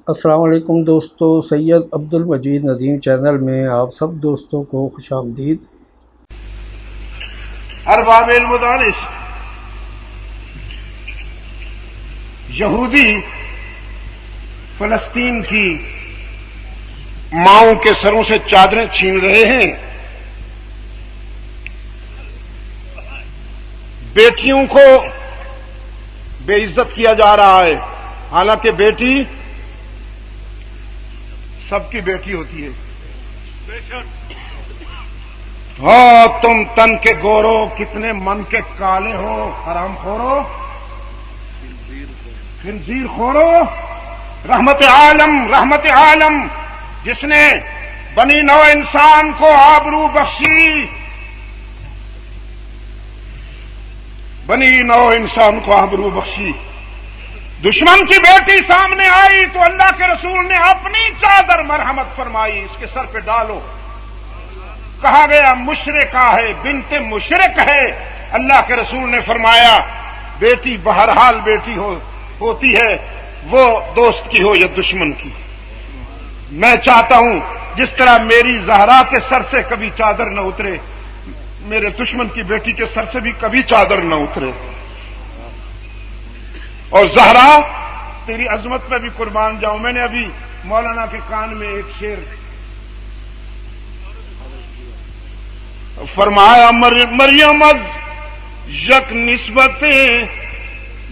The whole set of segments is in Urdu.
السلام علیکم دوستو، سید عبد المجید ندیم چینل میں آپ سب دوستوں کو خوش آمدید۔ ارباب علم و دانش یہودی فلسطین کی ماؤں کے سروں سے چادریں چھین رہے ہیں، بیٹیوں کو بے عزت کیا جا رہا ہے، حالانکہ بیٹی سب کی بیٹی ہوتی ہے۔ ہاں تم تن کے گورو، کتنے من کے کالے ہو، حرام خورو، خنزیر خورو۔ رحمت عالم جس نے بنی نو انسان کو آبرو بخشی، بنی نو انسان کو آبرو بخشی، دشمن کی بیٹی سامنے آئی تو اللہ کے رسول نے اپنی چادر مرحمت فرمائی، اس کے سر پہ ڈالو۔ کہا گیا مشرکہ ہے، بنت مشرک ہے، اللہ کے رسول نے فرمایا بیٹی بہرحال بیٹی ہوتی ہے، وہ دوست کی ہو یا دشمن کی۔ میں چاہتا ہوں جس طرح میری زہرا کے سر سے کبھی چادر نہ اترے، میرے دشمن کی بیٹی کے سر سے بھی کبھی چادر نہ اترے۔ اور زہرا تیری عظمت میں بھی قربان جاؤں۔ میں نے ابھی مولانا کے کان میں ایک شعر فرمایا، مریم از یک نسبت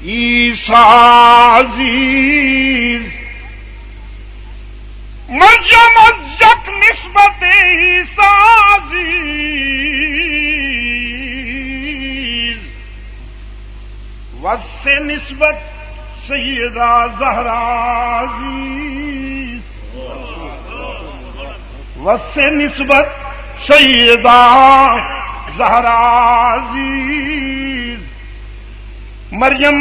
عیسیٰ عزیز، مریم از یک نسبت عیسیٰ عزیز، وس سے نسبت سیدہ زہرا عزیز، وس سے نسبت سیدہ زہرا عزیز۔ مریم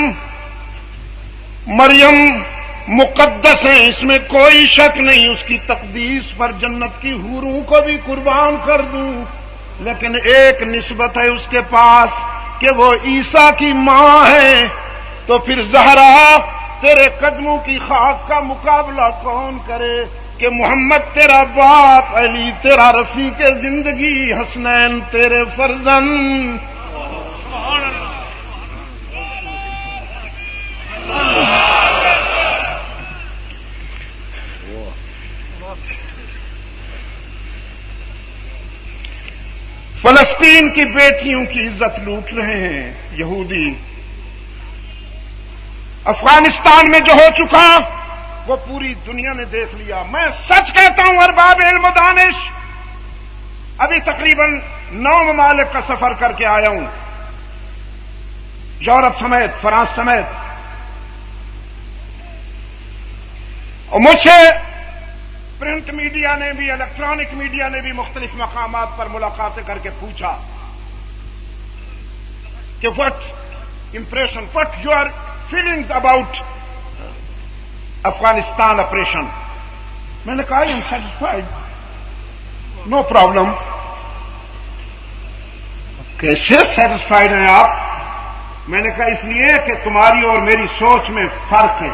مقدس ہے، اس میں کوئی شک نہیں، اس کی تقدیس پر جنت کی حوروں کو بھی قربان کر دوں، لیکن ایک نسبت ہے اس کے پاس کہ وہ عیسیٰ کی ماں ہے۔ تو پھر زہرا تیرے قدموں کی خاک کا مقابلہ کون کرے کہ محمد تیرا باپ، علی تیرا رفیق زندگی، حسنین تیرے فرزند۔ فلسطین کی بیٹیوں کی عزت لوٹ رہے ہیں یہودی۔ افغانستان میں جو ہو چکا وہ پوری دنیا نے دیکھ لیا۔ میں سچ کہتا ہوں ارباب علم و دانش، ابھی تقریباً 9 ممالک کا سفر کر کے آیا ہوں، یورپ سمیت، فرانس سمیت، اور مجھ سے پرنٹ میڈیا نے بھی، الیکٹرانک میڈیا نے بھی مختلف مقامات پر ملاقاتیں کر کے پوچھا کہ what your feelings about Afghanistan operation. میں نے کہا I'm satisfied, no problem۔ کیسے سیٹسفائیڈ ہیں آپ؟ میں نے کہا اس لیے کہ تمہاری اور میری سوچ میں فرق ہے،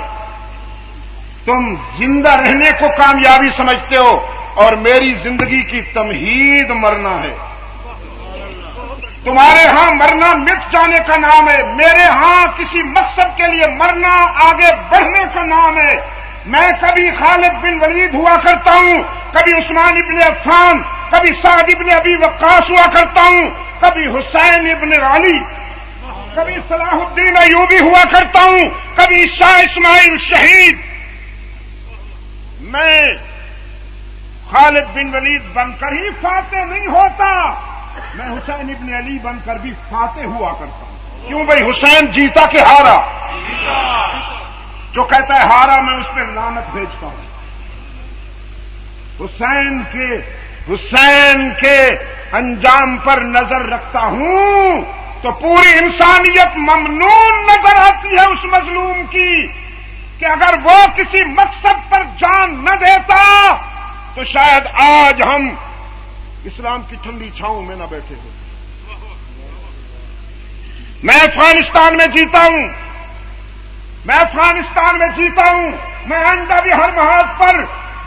تم زندہ رہنے کو کامیابی سمجھتے ہو اور میری زندگی کی تمہید مرنا ہے۔ تمہارے ہاں مرنا مٹ جانے کا نام ہے، میرے ہاں کسی مقصد کے لیے مرنا آگے بڑھنے کا نام ہے۔ میں کبھی خالد بن ولید ہوا کرتا ہوں، کبھی عثمان ابن عفان، کبھی سعد ابن ابی وقاص ہوا کرتا ہوں، کبھی حسین ابن علی، کبھی صلاح الدین ایوبی ہوا کرتا ہوں، کبھی شاہ اسماعیل شہید۔ میں خالد بن ولید بن کر ہی فاتح نہیں ہوتا، میں حسین ابن علی بن کر بھی فاتح ہوا کرتا ہوں۔ کیوں بھائی؟ حسین جیتا کہ ہارا؟ جو کہتا ہے ہارا میں اس پہ لعنت بھیجتا ہوں۔ حسین کے انجام پر نظر رکھتا ہوں تو پوری انسانیت ممنون نظر آتی ہے اس مظلوم کی کہ اگر وہ کسی مقصد پر جان نہ دیتا تو شاید آج ہم اسلام کی ٹھنڈی چھاؤں میں نہ بیٹھے ہوتے۔ میں افغانستان میں جیتا ہوں، میں آئندہ بھی ہر محاذ پر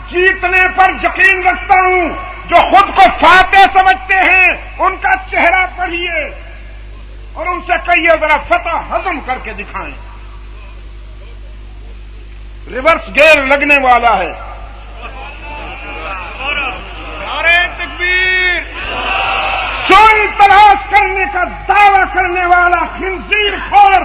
جیتنے پر یقین رکھتا ہوں. جو خود کو فاتح سمجھتے ہیں ان کا چہرہ پڑھیے اور ان سے کہیے ذرا فتح ہضم کر کے دکھائیں. ریورس گیئر لگنے والا ہے. نعرہ تکبیر. سوئی تلاش کرنے کا دعویٰ کرنے والا خنزیر خور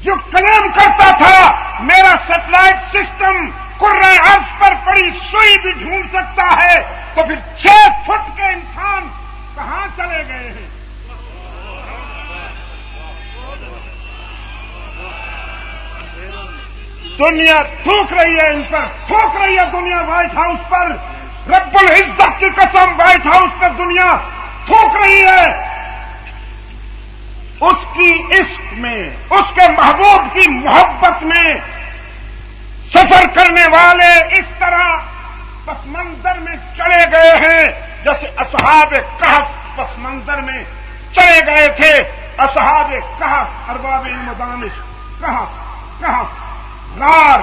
جو کلیم کرتا تھا میرا سیٹلائٹ سسٹم کرۂ ارض پر پڑی سوئی بھی ڈھونڈ سکتا ہے، تو پھر 6 فٹ کے انسان کہاں چلے گئے ہیں؟ دنیا تھوک رہی ہے ان پر، تھوک رہی ہے دنیا وائٹ ہاؤس پر. رب العزت کی قسم وائٹ ہاؤس پر دنیا تھوک رہی ہے. اس کی عشق میں، اس کے محبوب کی محبت میں سفر کرنے والے اس طرح پس منظر میں چلے گئے ہیں جیسے اصحاب کہف پس منظر میں چلے گئے تھے. اصحاب کہف ارباب علم و دانش، کہف غار،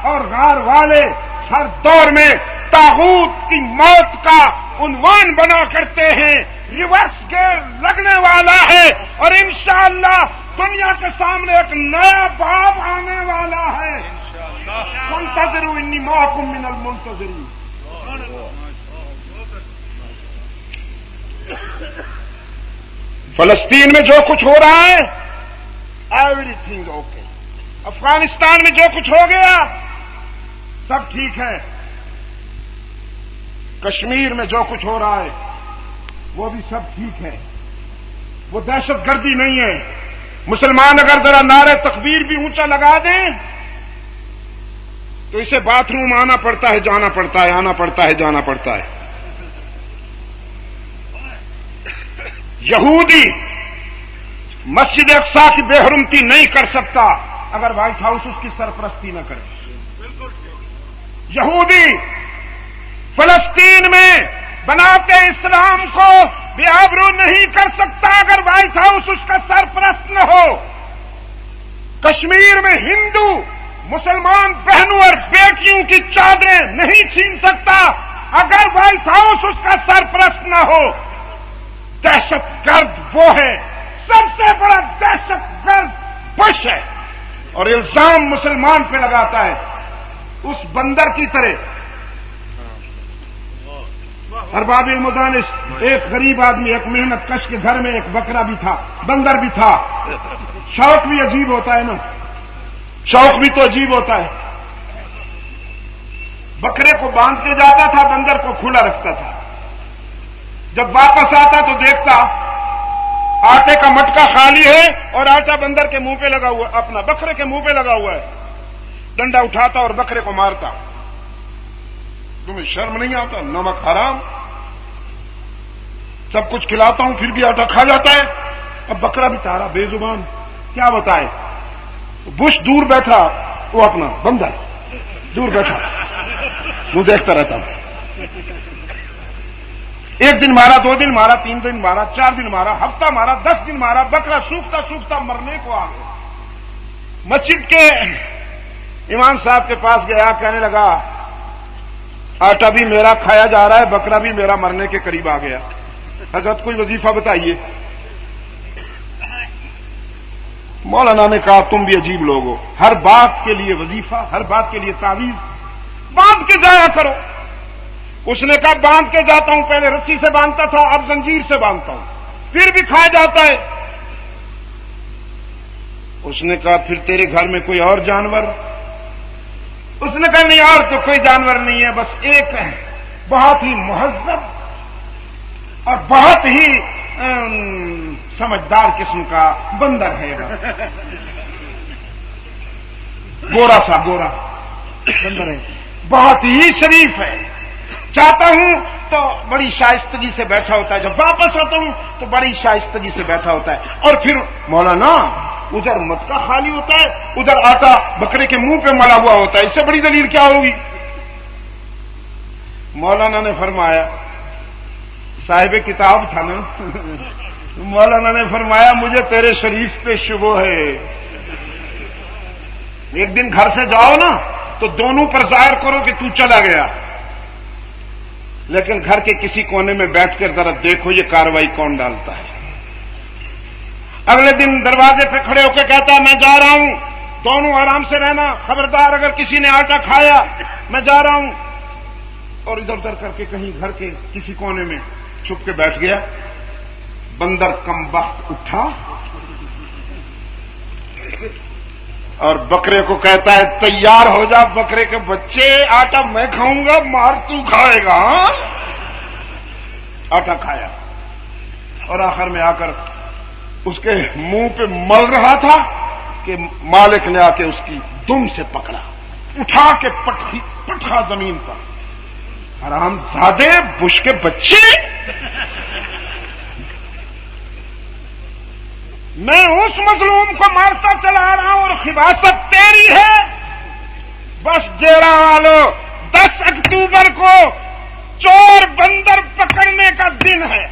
اور غار والے ہر دور میں طاغوت کی موت کا عنوان بنا کرتے ہیں. ریورس گیئر لگنے والا ہے اور انشاءاللہ دنیا کے سامنے ایک نیا باب آنے والا ہے. منتظروا انی معکم من المنتظرین. فلسطین میں جو کچھ ہو رہا ہے ایوری تھنگ اوکے. افغانستان میں جو کچھ ہو گیا سب ٹھیک ہے. کشمیر میں جو کچھ ہو رہا ہے وہ بھی سب ٹھیک ہے. وہ دہشت گردی نہیں ہے. مسلمان اگر ذرا نعرہ تکبیر بھی اونچا لگا دیں تو اسے باتھ روم آنا پڑتا ہے، جانا پڑتا ہے، آنا پڑتا ہے، جانا پڑتا ہے. یہودی مسجد اقصی کی بے حرمتی نہیں کر سکتا اگر وائٹ ہاؤس اس کی سرپرستی نہ کرے. یہودی فلسطین میں بناتے اسلام کو بے آبرو نہیں کر سکتا اگر وائٹ ہاؤس اس کا سرپرست نہ ہو. کشمیر میں ہندو مسلمان بہنوں اور بیٹیوں کی چادریں نہیں چھین سکتا اگر وائٹ ہاؤس اس کا سرپرست نہ ہو. دہشت گرد وہ ہے، سب سے بڑا دہشت گرد بش ہے، اور الزام مسلمان پہ لگاتا ہے اس بندر کی طرح. ارباب علم و دانش، ایک غریب آدمی، ایک محنت کش کے گھر میں ایک بکرا بھی تھا، بندر بھی تھا. شوق بھی عجیب ہوتا ہے نا، شوق بھی تو عجیب ہوتا ہے. بکرے کو باندھ کے جاتا تھا، بندر کو کھلا رکھتا تھا. جب واپس آتا تو دیکھتا آٹے کا مٹکا خالی ہے اور آٹا بندر کے منہ پہ لگا ہوا، اپنا بکرے کے منہ پہ لگا ہوا ہے. ڈنڈا اٹھاتا اور بکرے کو مارتا. تمہیں شرم نہیں آتا؟ نمک حرام. سب کچھ کھلاتا ہوں پھر بھی آٹا کھا جاتا ہے. اب بکرا بھی تارا بے زبان، کیا بتائے. بش دور بیٹھا، وہ اپنا بندر دور بیٹھا، وہ دیکھتا رہتا. ایک دن مارا، 2 دن مارا، 3 دن مارا، 4 دن مارا، ہفتہ مارا، 10 دن مارا. بکرا سوکھتا سوکھتا مرنے کو آ گیا. مسجد کے امام صاحب کے پاس گیا، کہنے لگا آٹا بھی میرا کھایا جا رہا ہے، بکرا بھی میرا مرنے کے قریب آ گیا. حضرت کوئی وظیفہ بتائیے. مولانا نے کہا تم بھی عجیب لوگ ہو، ہر بات کے لیے وظیفہ، ہر بات کے لیے تعویذ. باندھ کے جایا کرو. اس نے کہا باندھ کے جاتا ہوں، پہلے رسی سے باندھتا تھا، اب زنجیر سے باندھتا ہوں، پھر بھی کھایا جاتا ہے. اس نے کہا پھر تیرے گھر میں کوئی اور جانور؟ اس نے کہا نہیں، اور تو کوئی جانور نہیں ہے، بس ایک ہے، بہت ہی مہذب اور بہت ہی سمجھدار قسم کا بندر ہے. گورا سا گورا بندر ہے، بہت ہی شریف ہے. چاہتا ہوں تو بڑی شائستگی سے بیٹھا ہوتا ہے، جب واپس آتا ہوں تو بڑی شائستگی سے بیٹھا ہوتا ہے. اور پھر مولانا ادھر مٹکا خالی ہوتا ہے، ادھر آٹا بکرے کے منہ پہ ملا ہوا ہوتا ہے، اس سے بڑی دلیل کیا ہوگی. مولانا نے فرمایا، صاحب کتاب تھا نا، مولانا نے فرمایا مجھے تیرے شریف پہ شبہ ہے. ایک دن گھر سے جاؤ نا تو دونوں پر ظاہر کرو کہ تو چلا گیا، لیکن گھر کے کسی کونے میں بیٹھ کر ذرا دیکھو یہ کارروائی کون ڈالتا ہے۔ اگلے دن دروازے پہ کھڑے ہو کے کہتا ہے میں جا رہا ہوں، دونوں آرام سے رہنا، خبردار اگر کسی نے آٹا کھایا میں جا رہا ہوں، اور ادھر ادھر کر کے کہیں گھر کے کسی کونے میں چھپ کے بیٹھ گیا۔ بندر کم بخت اٹھا اور بکرے کو کہتا ہے تیار ہو جا بکرے کے بچے، آٹا میں کھاؤں گا، مار تو کھائے گا۔ ہاں، آٹا کھایا اور آخر میں آ کر اس کے منہ پہ مل رہا تھا کہ مالک نے آ کے اس کی دم سے پکڑا، اٹھا کے پٹھا زمین پر۔ حرام زادے، بش کے بچے، میں اس مظلوم کو مارتا چلا رہا ہوں اور خباثت تیری ہے۔ بس جیرا والو، 10 اکتوبر کو چور بندر پکڑنے کا دن ہے۔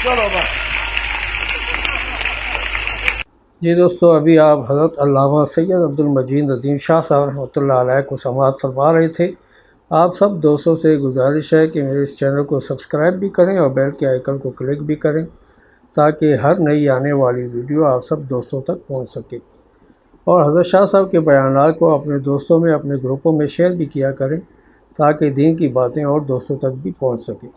چلو بس۔ جی دوستو، ابھی آپ حضرت علامہ سید عبد المجید ندیم شاہ صاحب رحمۃ اللہ علیہ کو سماعت فرما رہے تھے۔ آپ سب دوستوں سے گزارش ہے کہ میرے اس چینل کو سبسکرائب بھی کریں اور بیل کے آئیکن کو کلک بھی کریں تاکہ ہر نئی آنے والی ویڈیو آپ سب دوستوں تک پہنچ سکے، اور حضرت شاہ صاحب کے بیانات کو اپنے دوستوں میں، اپنے گروپوں میں شیئر بھی کیا کریں تاکہ دین کی باتیں اور دوستوں تک بھی پہنچ سکیں۔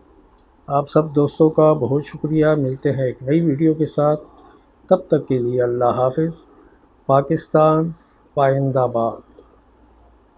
آپ سب دوستوں کا بہت شکریہ۔ ملتے ہیں ایک نئی ویڈیو کے ساتھ، تب تک کے لیے اللہ حافظ۔ پاکستان پائندہ باد۔